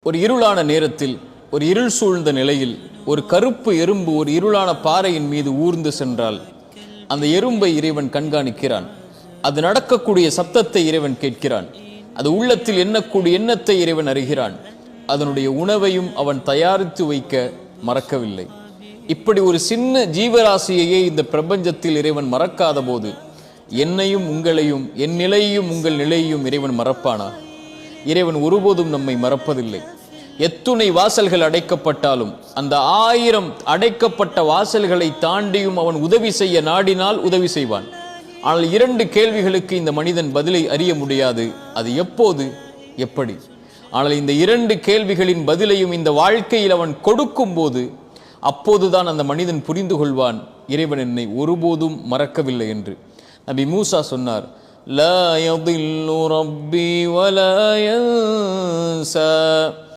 ஒரு இருளான நேரத்தில், ஒரு இருள் சூழ்ந்த நிலையில் ஒரு கருப்பு எறும்பு ஒரு இருளான பாறையின் மீது ஊர்ந்து சென்றால் அந்த எறும்பை இறைவன் கண்காணிக்கிறான். அது நடக்கக்கூடிய சப்தத்தை இறைவன் கேட்கிறான். அது உள்ளத்தில் எண்ணக்கூடிய எண்ணத்தை இறைவன் அறிகிறான். அதனுடைய உணவையும் அவன் தயாரித்து வைக்க மறக்கவில்லை. இப்படி ஒரு சின்ன ஜீவராசியையே இந்த பிரபஞ்சத்தில் இறைவன் மறக்காத போது என்னையும் உங்களையும், என் நிலையையும் உங்கள் நிலையையும் இறைவன் மறப்பானா? இறைவன் ஒருபோதும் நம்மை மறப்பதில்லை. எத்துணை வாசல்கள் அடைக்கப்பட்டாலும் அந்த 1000 அடைக்கப்பட்ட வாசல்களை தாண்டியும் அவன் உதவி செய்ய நாடினால் உதவி செய்வான். ஆனால் 2 கேள்விகளுக்கு இந்த மனிதன் பதிலை அறிய முடியாது. அது எப்போது, எப்படி? ஆனால் இந்த 2 கேள்விகளின் பதிலையும் இந்த வாழ்க்கையில் அவன் கொடுக்கும் போது அப்போதுதான் அந்த மனிதன் புரிந்து கொள்வான், இறைவன் என்னை ஒருபோதும் மறக்கவில்லை என்று. நபி மூசா சொன்னார், லா யதில்லு ரப்பி வலா யன்சா.